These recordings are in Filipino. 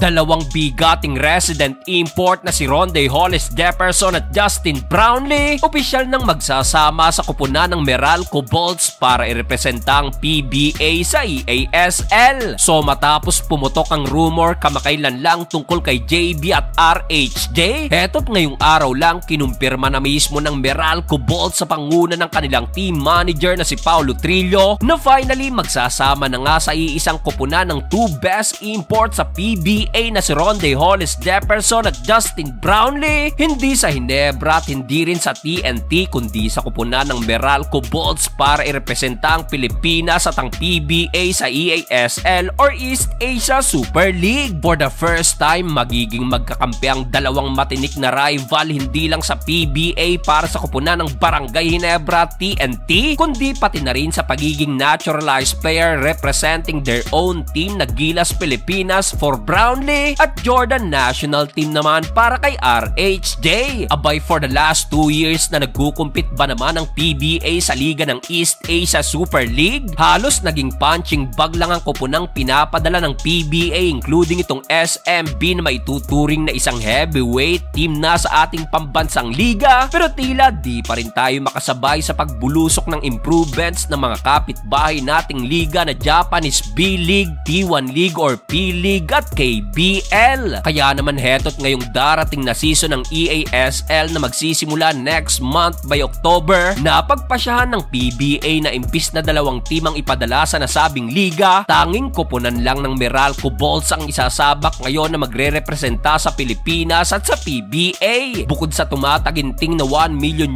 Dalawang bigating resident import na si Rondae Hollis Jefferson at Justin Brownlee opisyal nang magsasama sa kupunan ng Meralco Bolts para irepresenta ang PBA sa EASL. So matapos pumutok ang rumor kamakailan lang tungkol kay JB at RHJ, heto't ngayong araw lang kinumpirma na mismo ng Meralco Bolts sa panguna ng kanilang team manager na si Paulo Trillo na finally magsasama na nga sa iisang kupunan ng two best imports sa PBA na si Rondae Hollis Jefferson at Justin Brownlee, hindi sa Hinebra at hindi rin sa TNT kundi sa kupunan ng Meralco Bolts para irepresenta ang Pilipinas at ang PBA sa EASL or East Asia Super League. For the first time, magiging magkakampi ang dalawang matinik na rival hindi lang sa PBA para sa kupunan ng Barangay Hinebra TNT kundi pati na rin sa pagiging naturalized player representing their own team na Gilas Pilipinas for Brownlee at Jordan National Team naman para kay RHJ. Abay, for the last 2 years na nagkukumpit ba naman ang PBA sa liga ng East Asia Super League, halos naging punching bag lang ang kupunang pinapadala ng PBA including itong SMB na maituturing na isang heavyweight team na sa ating pambansang liga, pero tila di pa rin tayo makasabay sa pagbulusok ng improvements ng mga kapitbahay nating liga na Japanese B-League, T1 League or P-League at KBL. Kaya naman heto't ngayong darating na season ng EASL na magsisimula next month by October, napagpasyahan ng PBA na imbis na dalawang team ang ipadala sa nasabing liga, tanging kupunan lang ng Meralco Bolts ang isasabak ngayon na magre-representa sa Pilipinas at sa PBA. Bukod sa tumataginting na $1 million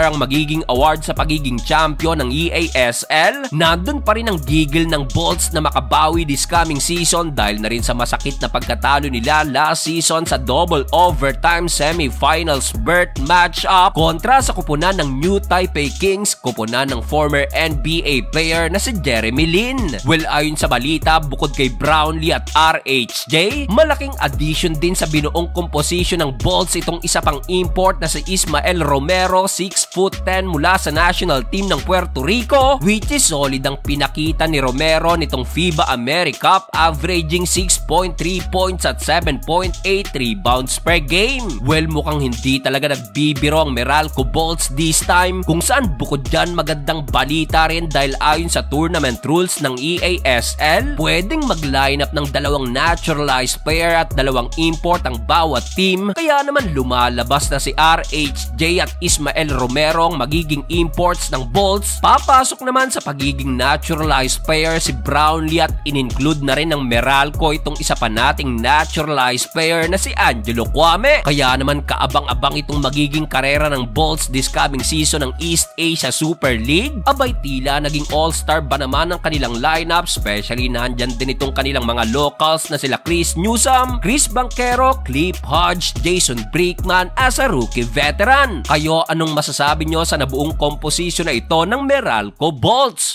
ang magiging award sa pagiging champion ng EASL, nandun pa rin ang gigil ng Bolts na makabawi this coming season dahil na rin sa masakit na pagkatalo nila last season sa double overtime semifinals berth matchup kontra sa kupunan ng New Taipei Kings, kupunan ng former NBA player na si Jeremy Lin. Well, ayon sa balita, bukod kay Brownlee at RHJ, malaking addition din sa binuong komposisyon ng Bolts itong isa pang import na si Ismael Romero, 6'10" mula sa national team ng Puerto Rico, which is solid ang pinakita ni Romero nitong FIBA AmeriCup, averaging 6.3 points at 7.8 rebounds per game. Well, mukhang hindi talaga nagbibiro ang Meralco Bolts this time, kung saan bukod dyan magandang balita rin dahil ayon sa tournament rules ng EASL, pwedeng mag-line up ng dalawang naturalized player at dalawang import ang bawat team, kaya naman lumalabas na si RHJ at Ismael Romero ang magiging imports ng Bolts. Papasok naman sa pagiging naturalized player si Brownlee at in-include na rin ng Meralco itong isa pa nating naturalized player na si Angelo Kwame. Kaya naman kaabang-abang itong magiging karera ng Bolts this coming season ng East Asia Super League. Abay, tila naging all-star ba naman ang kanilang lineup, especially nandyan din itong kanilang mga locals na sila Chris Newsome, Chris Banquero, Cliff Hodge, Jason Brickman as a rookie veteran. Kayo, anong masasabi nyo sa nabuong komposisyon na ito ng Meralco Bolts?